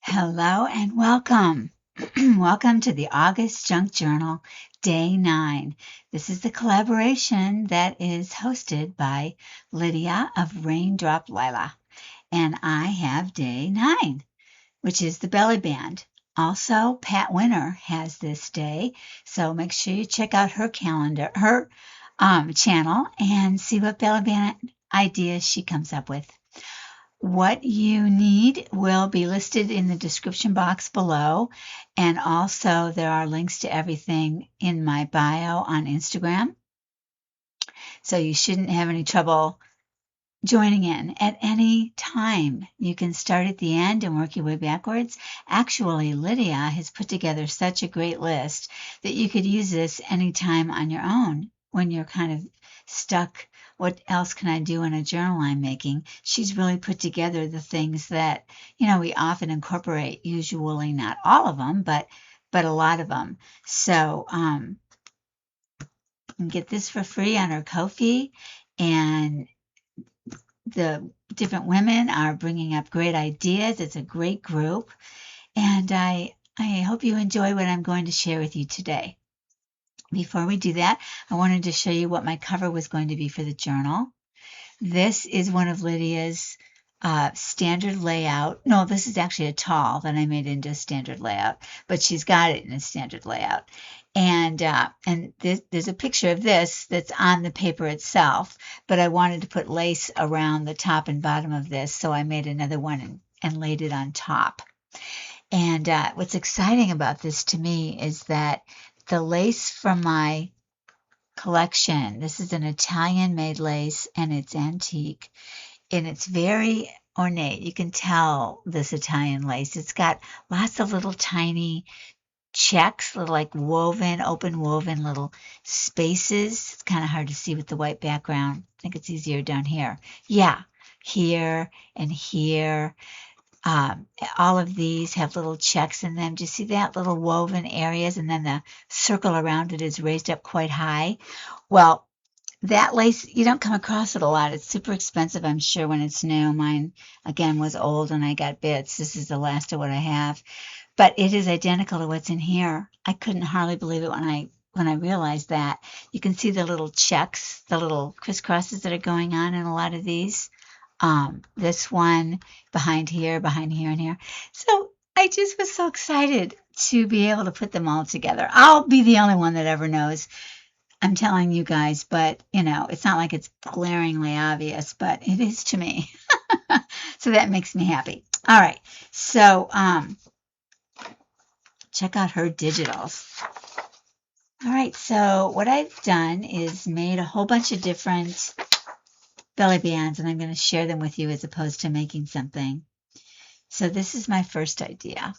Hello and welcome. Welcome to the August Junk Journal, Day 9. This is the collaboration that is hosted by Lidia of Raindrop Lila. And I have Day 9, which is the belly band. Also, Pat Winter has this day, so make sure you check out her calendar, her channel, and see what belly band ideas she comes up with. What you need will be listed in the description box below, and also there are links to everything in my bio on Instagram, so you shouldn't have any trouble joining in at any time. You can start at the end and work your way backwards. Actually, Lydia has put together such a great list that you could use this anytime on your own when you're kind of stuck. What else can I do in a journal I'm making? She's really put together the things that, we often incorporate, usually not all of them, but a lot of them. So you can get this for free on her Ko-fi, and the different women are bringing up great ideas. It's a great group, and I hope you enjoy what I'm going to share with you today. Before we do that, I wanted to show you what my cover was going to be for the journal. This is one of Lydia's standard layout. No, this is actually a tall that I made into a standard layout, but she's got it in a standard layout. And there's a picture of this that's on the paper itself, but I wanted to put lace around the top and bottom of this, so I made another one and laid it on top. And what's exciting about this to me is that the lace from my collection, this is an Italian-made lace, and it's antique, and it's very ornate. You can tell this Italian lace. It's got lots of little tiny checks, little like open woven little spaces. It's kind of hard to see with the white background. I think it's easier down here. Yeah, here and here. All of these have little checks in them. Do you see that? Little woven areas, and then the circle around it is raised up quite high. Well, that lace, you don't come across it a lot. It's super expensive, I'm sure, when it's new. Mine, again, was old and I got bits. This is the last of what I have. But it is identical to what's in here. I couldn't hardly believe it when I realized that. You can see the little checks, the little crisscrosses that are going on in a lot of these. This one behind here, and here. So I just was so excited to be able to put them all together. I'll be the only one that ever knows. I'm telling you guys, but it's not like it's glaringly obvious, but it is to me. So that makes me happy. All right. So check out her digitals. All right. So what I've done is made a whole bunch of different belly bands, and I'm going to share them with you as opposed to making something. So this is my first idea,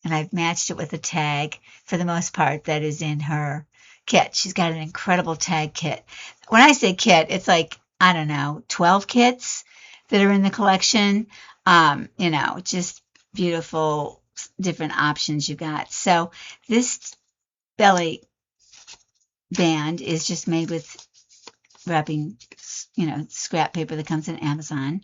and I've matched it with a tag for the most part that is in her kit. She's got an incredible tag kit. When I say kit, it's like, 12 kits that are in the collection. Just beautiful different options you got. So this belly band is just made with wrapping, scrap paper that comes in Amazon.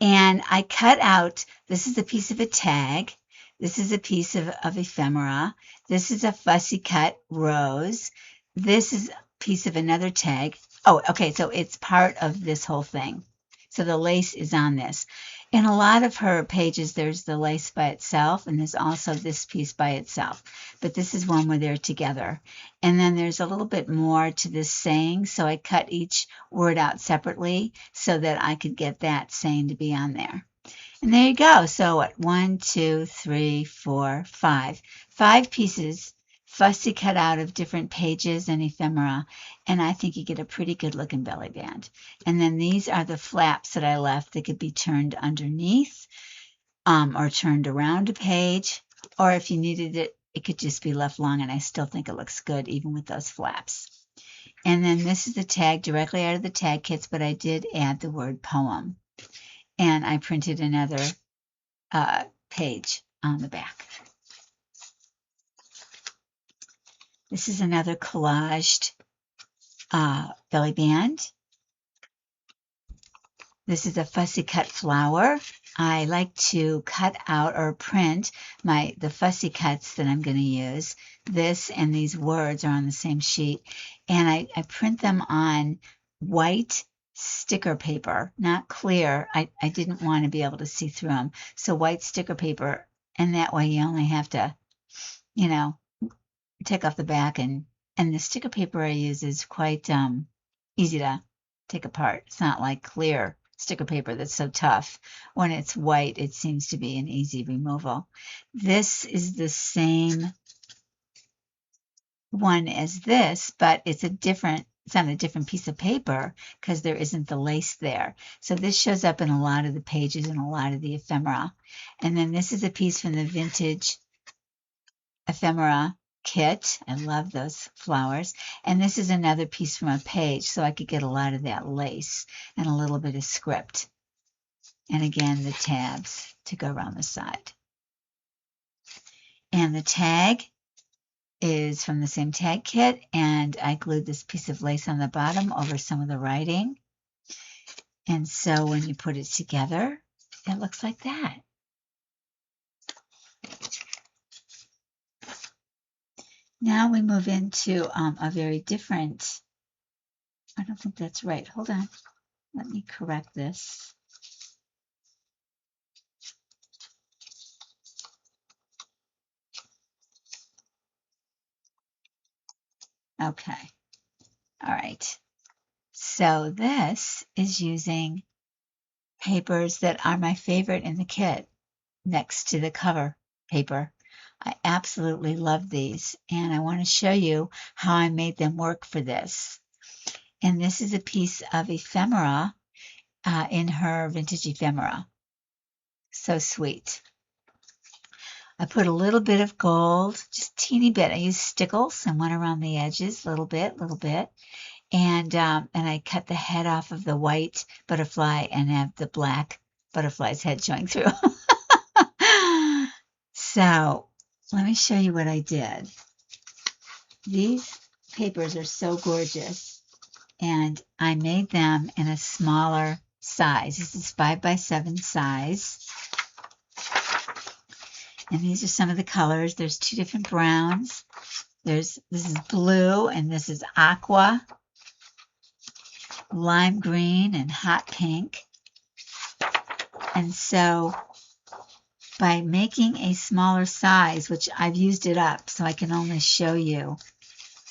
And I cut out, this is a piece of a tag. This is a piece of ephemera. This is a fussy cut rose. This is a piece of another tag. Oh, okay, so it's part of this whole thing. So the lace is on this. In a lot of her pages, there's the lace by itself, and there's also this piece by itself. But this is one where they're together. And then there's a little bit more to this saying, so I cut each word out separately so that I could get that saying to be on there. And there you go. So what? 1, 2, 3, 4, 5. 5 pieces, fussy cut out of different pages and ephemera, and I think you get a pretty good looking belly band. And then these are the flaps that I left that could be turned underneath or turned around a page, or if you needed it, it could just be left long, and I still think it looks good even with those flaps. And then this is the tag directly out of the tag kits, but I did add the word poem, and I printed another page on the back. This is another collaged belly band. This is a fussy cut flower I like to cut out or print the fussy cuts that I'm going to use. This and these words are on the same sheet, and I print them on white sticker paper, not clear. I didn't want to be able to see through them, so white sticker paper, and that way you only have to, take off the back, and the sticker paper I use is quite easy to take apart. It's not like clear sticker paper that's so tough. When it's white, it seems to be an easy removal. This is the same one as this, but it's on a different piece of paper because there isn't the lace there. So this shows up in a lot of the pages and a lot of the ephemera. And then this is a piece from the vintage ephemera kit. I love those flowers. And this is another piece from a page, so I could get a lot of that lace and a little bit of script. And again, the tabs to go around the side. And the tag is from the same tag kit, and I glued this piece of lace on the bottom over some of the writing. And so when you put it together, it looks like that. Now we move into a very different, I don't think that's right. Hold on. Let me correct this. Okay. All right. So this is using papers that are my favorite in the kit next to the cover paper. I absolutely love these, and I want to show you how I made them work for this. And this is a piece of ephemera in her vintage ephemera. So sweet. I put a little bit of gold, just a teeny bit. I used stickles and went around the edges, little bit. And I cut the head off of the white butterfly and have the black butterfly's head showing through. So let me show you what I did. These papers are so gorgeous, and I made them in a smaller size. This is 5x7 size. And these are some of the colors. There's two different browns. This is blue, and this is aqua, lime green, and hot pink. And so by making a smaller size, which I've used it up, so I can only show you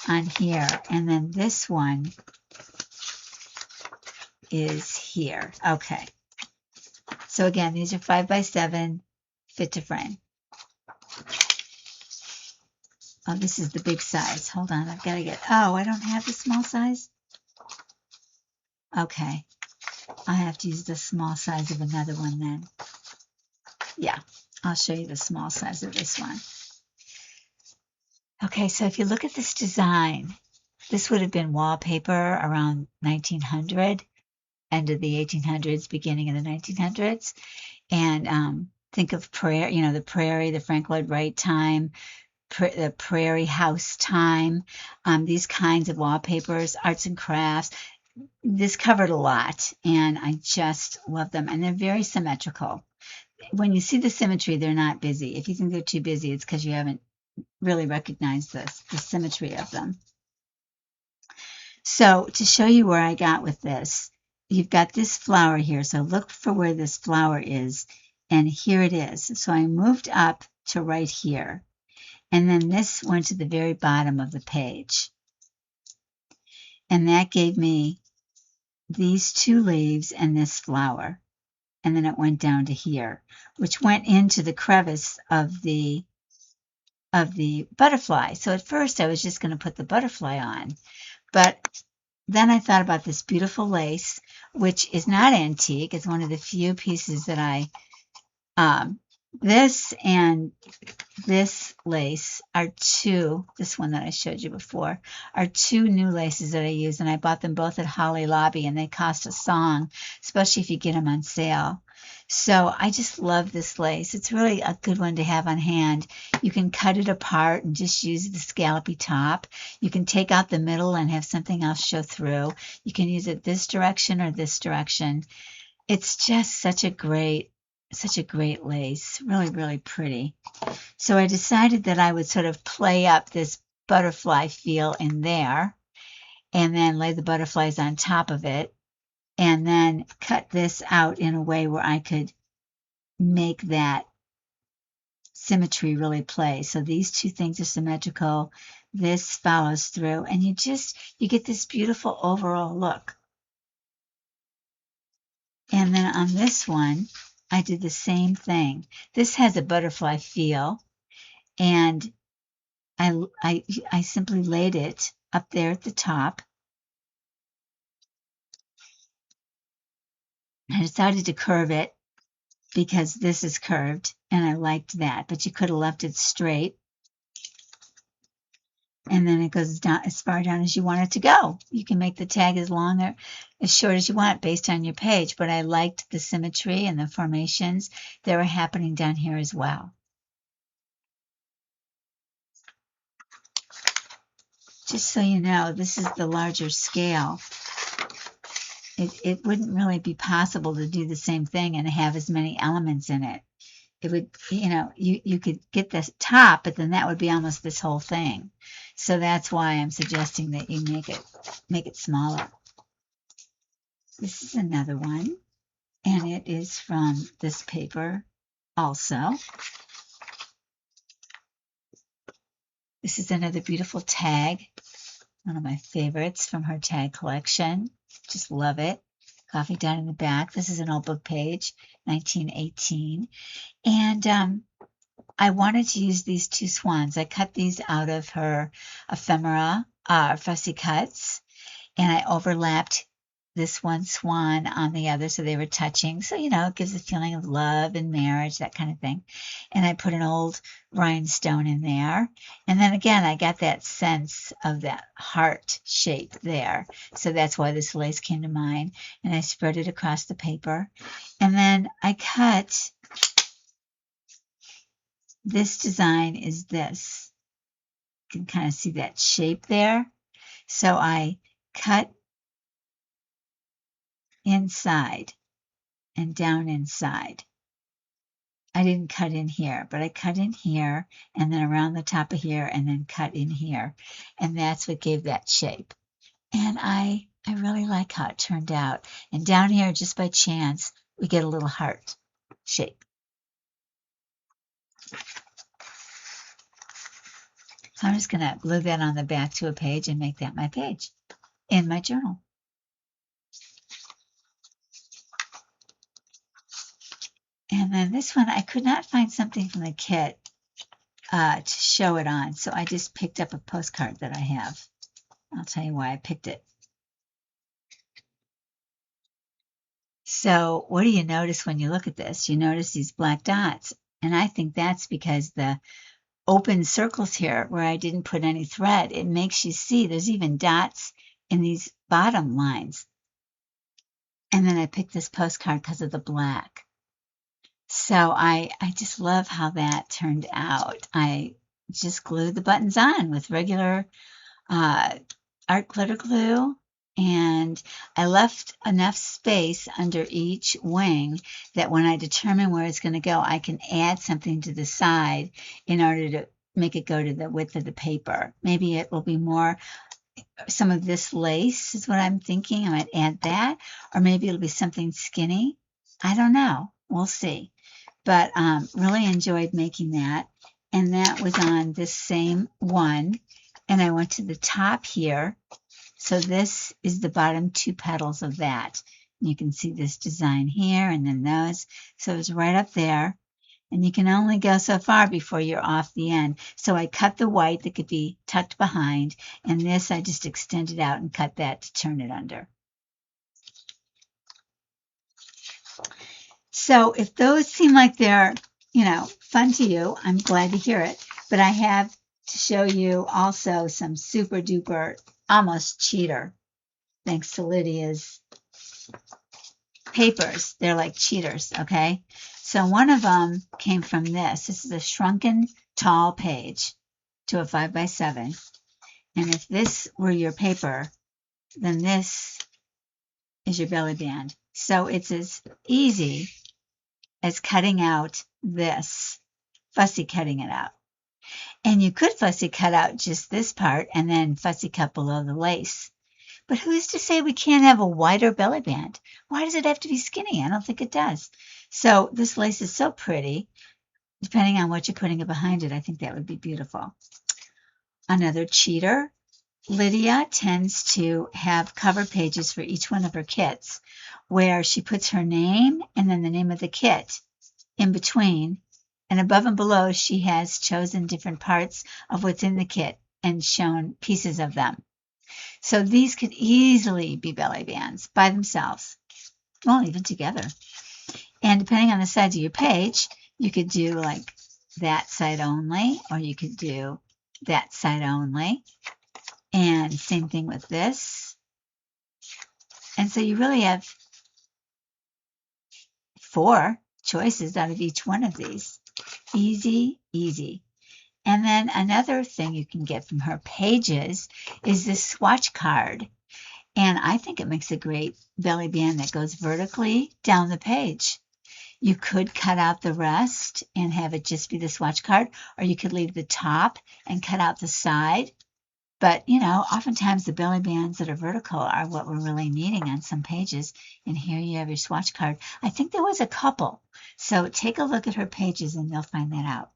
on here. And then this one is here. Okay. So again, these are 5x7, fit to frame. Oh, this is the big size. Hold on, I've got to get, I don't have the small size? Okay. I have to use the small size of another one then. Yeah, I'll show you the small size of this one. Okay, so if you look at this design, this would have been wallpaper around 1900, end of the 1800s, beginning of the 1900s. And think of the prairie, the Frank Lloyd Wright time, the prairie house time, these kinds of wallpapers, arts and crafts. This covered a lot, and I just love them. And they're very symmetrical. When you see the symmetry, they're not busy. If you think they're too busy, it's because you haven't really recognized the symmetry of them. So to show you where I got with this, you've got this flower here. So look for where this flower is, and here it is. So I moved up to right here, and then this went to the very bottom of the page. And that gave me these two leaves and this flower. And then it went down to here, which went into the crevice of the butterfly. So at first I was just going to put the butterfly on, but then I thought about this beautiful lace, which is not antique. It's one of the few pieces that I, this and this lace are this one that I showed you before, are two new laces that I use, and I bought them both at Holly Lobby, and they cost a song, especially if you get them on sale. So I just love this lace. It's really a good one to have on hand. You can cut it apart and just use the scallopy top. You can take out the middle and have something else show through. You can use it this direction or this direction. It's just such a great such a great lace, really, really pretty. So I decided that I would sort of play up this butterfly feel in there and then lay the butterflies on top of it and then cut this out in a way where I could make that symmetry really play. So these two things are symmetrical. This follows through and you get this beautiful overall look. And then on this one, I did the same thing. This has a butterfly feel, and I simply laid it up there at the top. I decided to curve it because this is curved, and I liked that, but you could have left it straight. And then it goes down as far down as you want it to go. You can make the tag as long or as short as you want based on your page, but I liked the symmetry and the formations that were happening down here as well. Just so you know, this is the larger scale. It wouldn't really be possible to do the same thing and have as many elements in it. It would, you could get this top, but then that would be almost this whole thing. So that's why I'm suggesting that you make it smaller. This is another one, and it is from this paper also. This is another beautiful tag, one of my favorites from her tag collection. Just love it. Coffee down in the back. This is an old book page, 1918. And I wanted to use these two swans. I cut these out of her ephemera, fussy cuts, and I overlapped this one swan on the other so they were touching. So, it gives a feeling of love and marriage, that kind of thing. And I put an old rhinestone in there. And then again, I got that sense of that heart shape there. So that's why this lace came to mind. And I spread it across the paper. And then I cut, this design is this. You can kind of see that shape there. So I cut inside and down inside. I didn't cut in here, but I cut in here and then around the top of here and then cut in here. And that's what gave that shape. And I really like how it turned out. And down here, just by chance, we get a little heart shape. So I'm just going to glue that on the back to a page and make that my page in my journal. And then this one, I could not find something from the kit to show it on, so I just picked up a postcard that I have. I'll tell you why I picked it. So what do you notice when you look at this? You notice these black dots, and I think that's because the open circles here where I didn't put any thread, it makes you see there's even dots in these bottom lines. And then I picked this postcard because of the black. So I just love how that turned out. I just glued the buttons on with regular art glitter glue, and I left enough space under each wing that when I determine where it's going to go, I can add something to the side in order to make it go to the width of the paper. Maybe it will be more, some of this lace is what I'm thinking. I might add that, or maybe it'll be something skinny. I don't know. We'll see. But really enjoyed making that. And that was on this same one. And I went to the top here. So this is the bottom two petals of that. You can see this design here and then those. So it was right up there. And you can only go so far before you're off the end. So I cut the white that could be tucked behind. And this I just extended out and cut that to turn it under. So if those seem like they're, fun to you, I'm glad to hear it. But I have to show you also some super duper, almost cheater, thanks to Lydia's papers. They're like cheaters, okay? So one of them came from this. This is a shrunken tall page to a 5x7. And if this were your paper, then this is your belly band. So it's as easy as cutting out this, fussy cutting it out. And you could fussy cut out just this part and then fussy cut below the lace. But who's to say we can't have a wider belly band? Why does it have to be skinny? I don't think it does. So this lace is so pretty. Depending on what you're putting behind it, I think that would be beautiful. Another cheater. Lidia tends to have cover pages for each one of her kits where she puts her name and then the name of the kit in between. And above and below, she has chosen different parts of what's in the kit and shown pieces of them. So these could easily be belly bands by themselves, well, even together. And depending on the size of your page, you could do like that side only, or you could do that side only. And same thing with this. And so you really have 4 choices out of each one of these. Easy, easy. And then another thing you can get from her pages is this swatch card. And I think it makes a great belly band that goes vertically down the page. You could cut out the rest and have it just be the swatch card, or you could leave the top and cut out the side. But, you know, oftentimes the belly bands that are vertical are what we're really needing on some pages. And here you have your swatch card. I think there was a couple. So take a look at her pages and you'll find that out.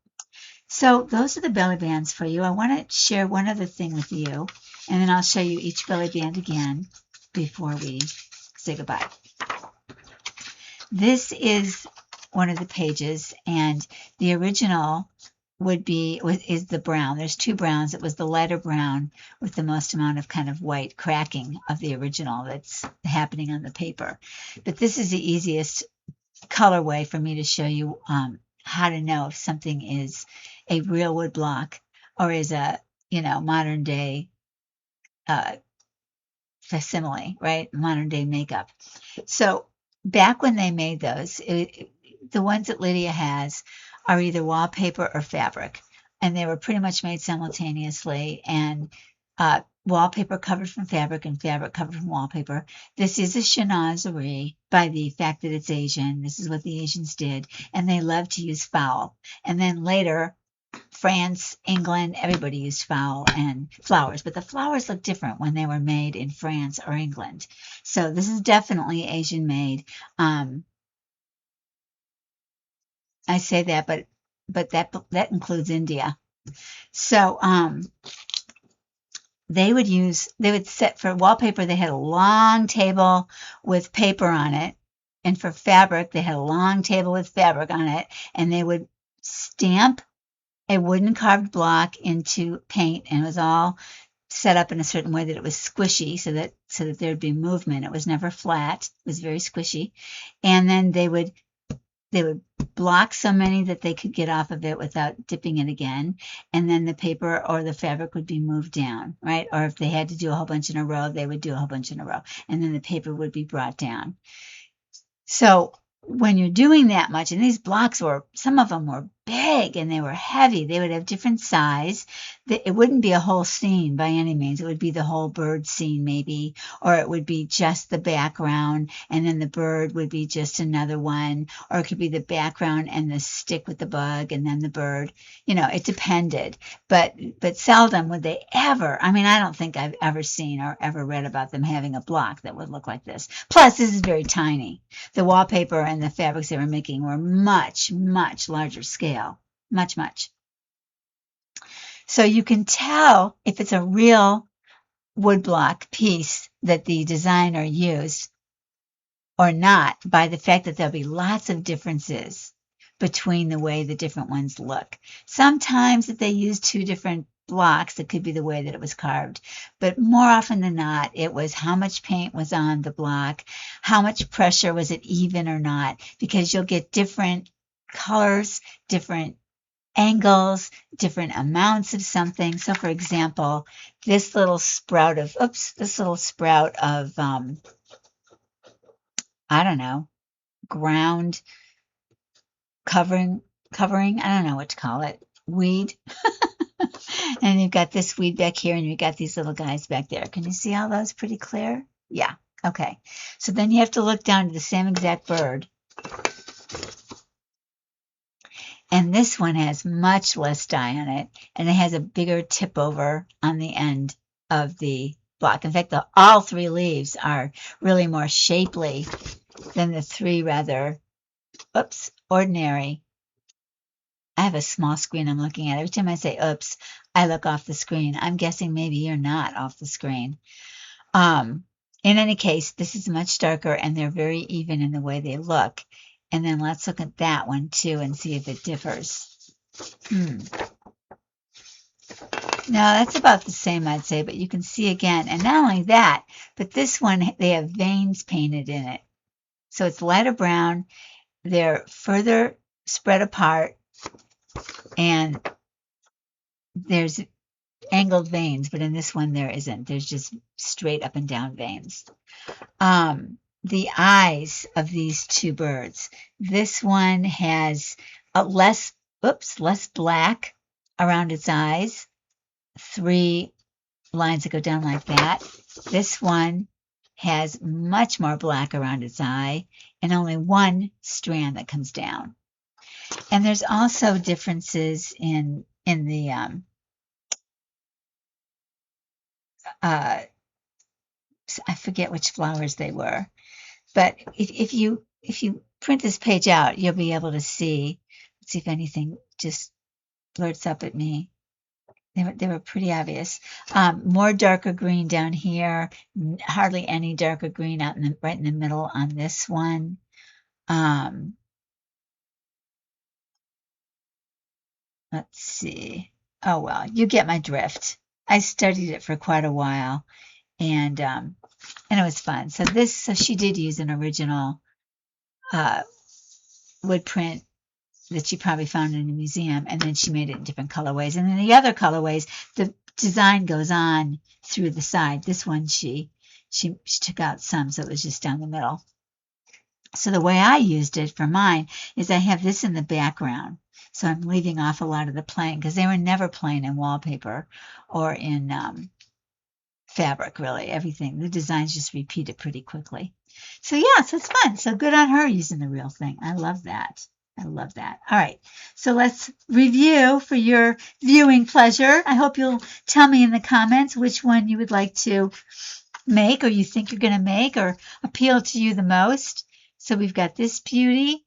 So those are the belly bands for you. I want to share one other thing with you, and then I'll show you each belly band again before we say goodbye. This is one of the pages, and the original is the brown. There's 2 browns. It was the lighter brown with the most amount of kind of white cracking of the original that's happening on the paper. But this is the easiest colorway for me to show you how to know if something is a real wood block or is a, modern day facsimile, right? Modern day makeup. So back when they made those, the ones that Lidia has are either wallpaper or fabric, and they were pretty much made simultaneously, and wallpaper covered from fabric and fabric covered from wallpaper. This is a chinoiserie by the fact that it's Asian. This is what the Asians did, and they love to use fowl. And then later, France, England, everybody used fowl and flowers, but the flowers look different when they were made in France or England. So this is definitely Asian made. I say that, but that includes India. So they would set for wallpaper. They had a long table with paper on it, and for fabric, they had a long table with fabric on it, and they would stamp a wooden carved block into paint, and it was all set up in a certain way that it was squishy, so that there'd be movement. It was never flat. It was very squishy, and then they would block so many that they could get off of it without dipping it again. And then the paper or the fabric would be moved down, right? Or if they had to do a whole bunch in a row, they would do a whole bunch in a row. And then the paper would be brought down. So when you're doing that much, and these blocks some of them were big and they were heavy. They would have different size. It wouldn't be a whole scene by any means. It would be the whole bird scene maybe, or it would be just the background and then the bird would be just another one, or it could be the background and the stick with the bug and then the bird. It depended, but seldom would they ever. I mean, I don't think I've ever seen or ever read about them having a block that would look like this. Plus, this is very tiny. The wallpaper and the fabrics they were making were much, much larger scale. Much, much. So you can tell if it's a real woodblock piece that the designer used or not by the fact that there'll be lots of differences between the way the different ones look. Sometimes if they use 2 different blocks, it could be the way that it was carved. But more often than not, it was how much paint was on the block, how much pressure, was it even or not, because you'll get different colors, different angles, different amounts of something. So for example, this little sprout of I don't know, ground covering, I don't know what to call it, weed. And you've got this weed back here, and you've got these little guys back there. Can you see all those pretty clear? Yeah. Okay. So then you have to look down to the same exact bird And this one has much less dye on it, and it has a bigger tip over on the end of the block. In fact, all 3 leaves are really more shapely than the 3 rather, ordinary. I have a small screen I'm looking at. Every time I say, oops, I look off the screen. I'm guessing maybe you're not off the screen. In any case, this is much darker, and they're very even in the way they look. And then let's look at that one too and see if it differs. No, that's about the same, I'd say, but you can see again. And not only that, but this one, they have veins painted in it. So it's lighter brown. They're further spread apart, and there's angled veins, but in this one there isn't. There's just straight up and down veins. The eyes of these 2 birds. This one has a less black around its eyes. 3 lines that go down like that. This one has much more black around its eye and only 1 strand that comes down. And there's also differences in the I forget which flowers they were, but if you print this page out, you'll be able to see. Let's see if anything just blurts up at me. They were pretty obvious. More darker green down here, hardly any darker green out right in the middle on this one. Let's see. Oh well, you get my drift. I studied it for quite a while, and it was fun. So she did use an original wood print that she probably found in a museum, and then she made it in different colorways. And then the other colorways, the design goes on through the side. This one she took out some, so it was just down the middle. So the way I used it for mine is I have this in the background. So I'm leaving off a lot of the plain, because they were never plain in wallpaper or in fabric, really. Everything, the designs just repeated pretty quickly. So yeah, so it's fun. So good on her using the real thing. I love that. I love that. All right, so let's review for your viewing pleasure. I hope you'll tell me in the comments which one you would like to make, or you think you're going to make, or appeal to you the most. So we've got this beauty,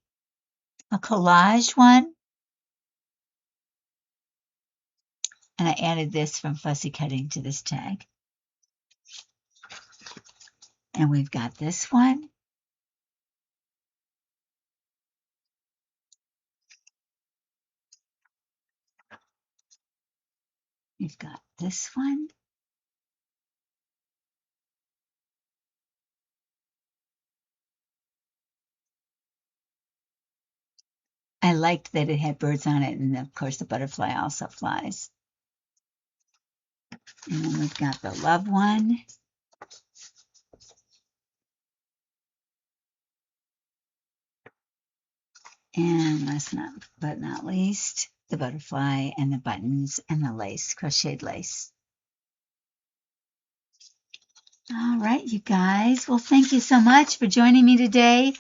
a collage one, and I added this from Fussy Cutting to this tag. And we've got this one. We've got this one. I liked that it had birds on it, and of course the butterfly also flies. And then we've got the love one. And last but not least, the butterfly and the buttons and the lace, crocheted lace. All right, you guys. Well, thank you so much for joining me today.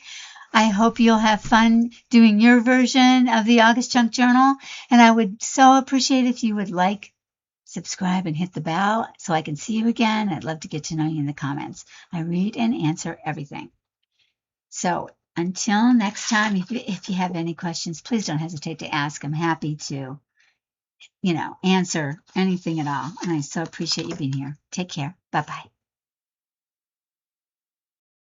I hope you'll have fun doing your version of the August Junk Journal. And I would so appreciate if you would like, subscribe, and hit the bell so I can see you again. I'd love to get to know you in the comments. I read and answer everything. So until next time, if you have any questions, please don't hesitate to ask. I'm happy to, answer anything at all. And I so appreciate you being here. Take care. Bye-bye.